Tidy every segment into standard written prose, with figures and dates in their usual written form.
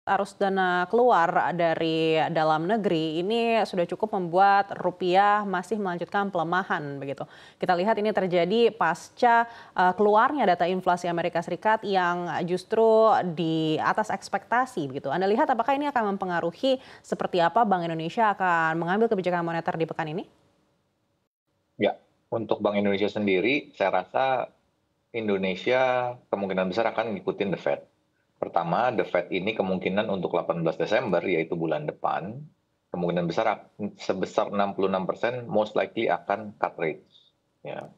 Arus dana keluar dari dalam negeri ini sudah cukup membuat rupiah masih melanjutkan pelemahan begitu. Kita lihat ini terjadi pasca keluarnya data inflasi Amerika Serikat yang justru di atas ekspektasi begitu. Anda lihat apakah ini akan mempengaruhi seperti apa Bank Indonesia akan mengambil kebijakan moneter di pekan ini? Ya, untuk Bank Indonesia sendiri, saya rasa Indonesia kemungkinan besar akan ngikutin The Fed. Pertama, The Fed ini kemungkinan untuk 18 Desember, yaitu bulan depan, kemungkinan besar sebesar 66% most likely akan cut rates. Ya.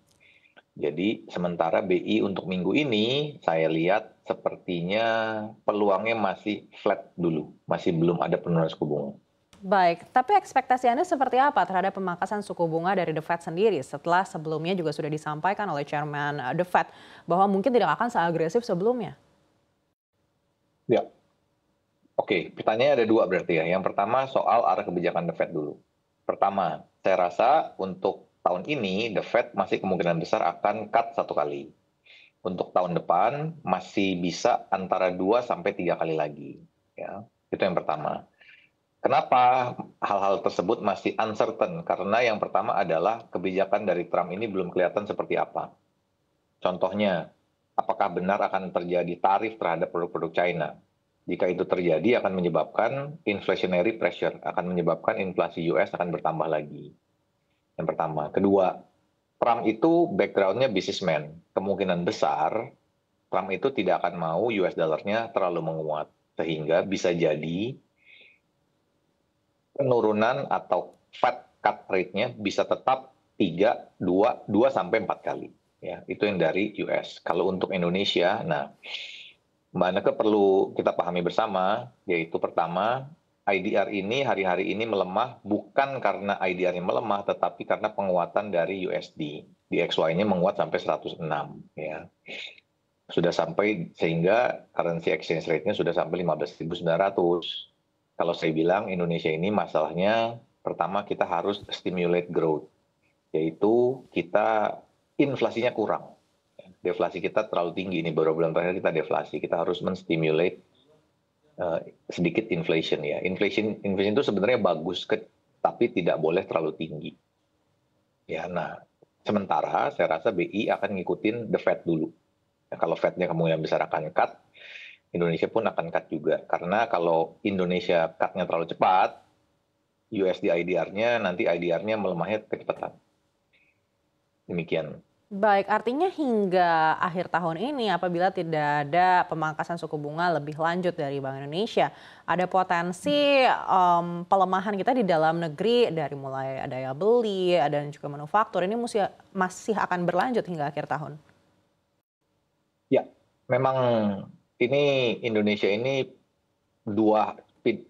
Jadi sementara BI untuk minggu ini, saya lihat sepertinya peluangnya masih flat dulu, masih belum ada penurunan suku bunga. Baik, tapi ekspektasi Anda seperti apa terhadap pemangkasan suku bunga dari The Fed sendiri setelah sebelumnya juga sudah disampaikan oleh Chairman The Fed bahwa mungkin tidak akan seagresif sebelumnya? Ya, oke, pertanyaannya ada dua berarti ya. Yang pertama soal arah kebijakan The Fed dulu. Pertama, saya rasa untuk tahun ini The Fed masih kemungkinan besar akan cut satu kali. Untuk tahun depan masih bisa antara 2 sampai 3 kali lagi. Ya, itu yang pertama. Kenapa hal-hal tersebut masih uncertain? Karena yang pertama adalah kebijakan dari Trump ini belum kelihatan seperti apa. Contohnya, apakah benar akan terjadi tarif terhadap produk-produk China? Jika itu terjadi akan menyebabkan inflationary pressure, akan menyebabkan inflasi US akan bertambah lagi. Yang pertama. Kedua, Trump itu background-nya businessman. Kemungkinan besar Trump itu tidak akan mau US dollar-nya terlalu menguat. Sehingga bisa jadi penurunan atau Fed cut rate-nya bisa tetap 3, 2 sampai 4 kali. Ya, itu yang dari US. Kalau untuk Indonesia, nah Mbak Neke perlu kita pahami bersama, yaitu pertama, IDR ini hari-hari ini melemah bukan karena IDR-nya melemah, tetapi karena penguatan dari USD. DXY-nya menguat sampai 106. Ya. Sudah sampai sehingga currency exchange rate-nya sudah sampai 15.900. Kalau saya bilang Indonesia ini masalahnya pertama kita harus stimulate growth, yaitu kita inflasinya kurang. Deflasi kita terlalu tinggi, ini beberapa bulan terakhir kita deflasi, kita harus menstimulate sedikit inflation ya. Inflation itu sebenarnya bagus, tapi tidak boleh terlalu tinggi. Ya, nah sementara saya rasa BI akan ngikutin the Fed dulu. Nah, kalau Fed-nya kemungkinan besar akan cut, Indonesia pun akan cut juga. Karena kalau Indonesia cut-nya terlalu cepat, USD IDR-nya nanti IDR-nya melemahnya kecepatan. Demikian. Baik, artinya hingga akhir tahun ini apabila tidak ada pemangkasan suku bunga lebih lanjut dari Bank Indonesia, ada potensi pelemahan kita di dalam negeri dari mulai daya beli dan juga manufaktur ini masih akan berlanjut hingga akhir tahun. Ya, memang ini Indonesia ini dua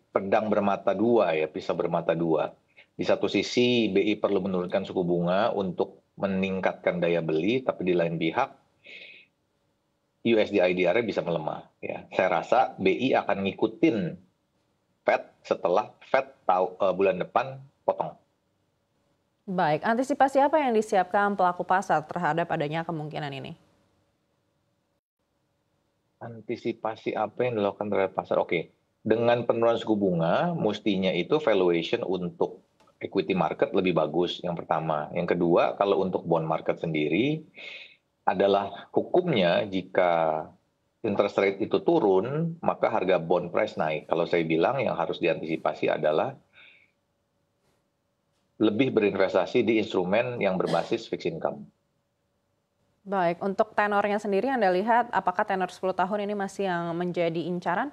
pedang bermata dua ya, pisau bermata dua. Di satu sisi BI perlu menurunkan suku bunga untuk meningkatkan daya beli, tapi di lain pihak USD IDR-nya bisa melemah. Ya, saya rasa BI akan ngikutin Fed setelah Fed bulan depan potong. Baik, antisipasi apa yang disiapkan pelaku pasar terhadap adanya kemungkinan ini? Antisipasi apa yang dilakukan terhadap pasar? Oke, dengan penurunan suku bunga, mestinya itu valuation untuk equity market lebih bagus, yang pertama. Yang kedua, kalau untuk bond market sendiri, adalah hukumnya jika interest rate itu turun, maka harga bond price naik. Kalau saya bilang yang harus diantisipasi adalah lebih berinvestasi di instrumen yang berbasis fixed income. Baik, untuk tenornya sendiri Anda lihat apakah tenor 10 tahun ini masih yang menjadi incaran?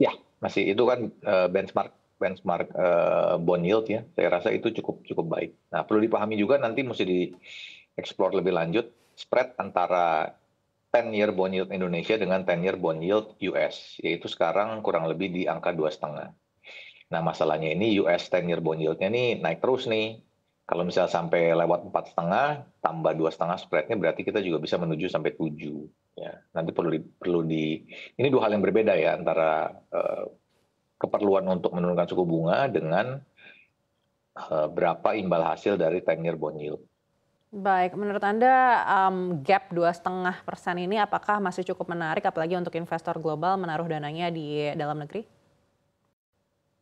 Ya, masih itu kan benchmark bond yield ya. Saya rasa itu cukup baik. Nah, perlu dipahami juga nanti mesti dieksplor lebih lanjut spread antara 10-year bond yield Indonesia dengan 10-year bond yield US, yaitu sekarang kurang lebih di angka 2,5. Nah, masalahnya ini US 10-year bond yield-nya ini naik terus nih. Kalau misalnya sampai lewat 4,5 tambah 2,5 spread-nya berarti kita juga bisa menuju sampai 7. Ya, nanti ini dua hal yang berbeda ya antara keperluan untuk menurunkan suku bunga dengan berapa imbal hasil dari 10-year bond yield. Baik, menurut Anda, gap 2,5% ini apakah masih cukup menarik apalagi untuk investor global menaruh dananya di dalam negeri?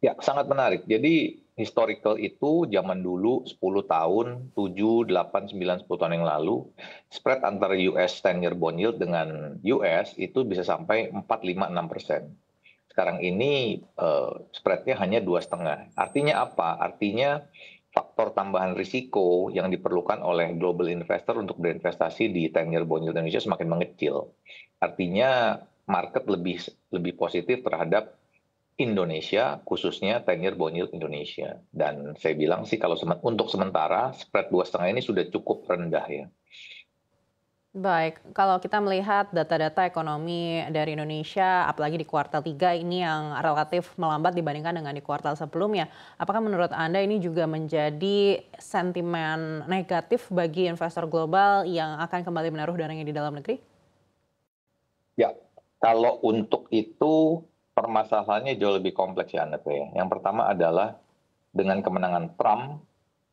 Ya, sangat menarik. Jadi historical itu zaman dulu 10 tahun, 7, 8, 9, 10 tahun yang lalu, spread antara US 10-year bond yield dengan US itu bisa sampai 4, 5, 6%. Sekarang ini spreadnya hanya 2,5. Artinya apa? Artinya faktor tambahan risiko yang diperlukan oleh global investor untuk berinvestasi di 10-year bond yield Indonesia semakin mengecil. Artinya market lebih positif terhadap Indonesia, khususnya 10-year bond yield Indonesia. Dan saya bilang sih kalau untuk sementara spread 2,5 ini sudah cukup rendah ya. Baik, kalau kita melihat data-data ekonomi dari Indonesia, apalagi di kuartal 3 ini yang relatif melambat dibandingkan dengan di kuartal sebelumnya, apakah menurut Anda ini juga menjadi sentimen negatif bagi investor global yang akan kembali menaruh dananya di dalam negeri? Ya, kalau untuk itu permasalahannya jauh lebih kompleks ya Annette ya. Yang pertama adalah dengan kemenangan Trump,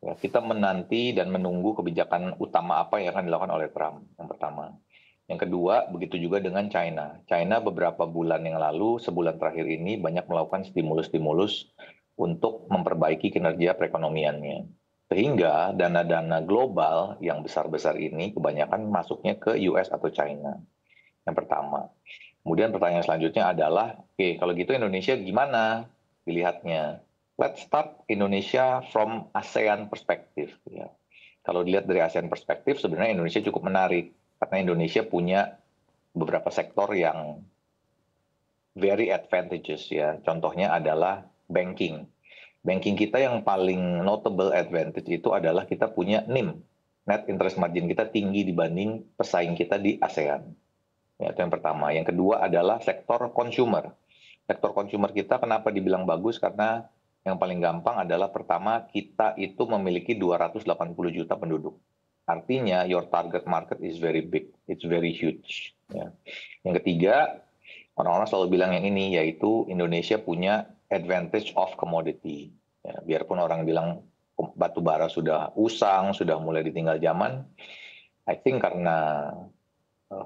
ya, kita menanti dan menunggu kebijakan utama apa yang akan dilakukan oleh Trump, yang pertama. Yang kedua, begitu juga dengan China. China beberapa bulan yang lalu, sebulan terakhir ini banyak melakukan stimulus-stimulus untuk memperbaiki kinerja perekonomiannya. Sehingga dana-dana global yang besar-besar ini kebanyakan masuknya ke US atau China. Yang pertama. Kemudian pertanyaan selanjutnya adalah, oke, kalau gitu Indonesia gimana dilihatnya? Let's start Indonesia from ASEAN perspektif. Ya. Kalau dilihat dari ASEAN perspektif, sebenarnya Indonesia cukup menarik. Karena Indonesia punya beberapa sektor yang very advantageous ya. Contohnya adalah banking. Banking kita yang paling notable advantage itu adalah kita punya NIM. Net interest margin kita tinggi dibanding pesaing kita di ASEAN. Ya, itu yang pertama. Yang kedua adalah sektor consumer. Sektor consumer kita kenapa dibilang bagus? Karena yang paling gampang adalah pertama, kita itu memiliki 280 juta penduduk. Artinya, your target market is very big. It's very huge. Ya. Yang ketiga, orang-orang selalu bilang yang ini, yaitu Indonesia punya advantage of commodity. Ya, biarpun orang bilang batu bara sudah usang, sudah mulai ditinggal zaman, I think karena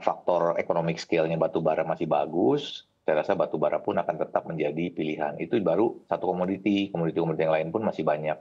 faktor economic scale-nya batu bara masih bagus, saya rasa batu bara pun akan tetap menjadi pilihan. Itu baru satu komoditi, komoditi-komoditi yang lain pun masih banyak.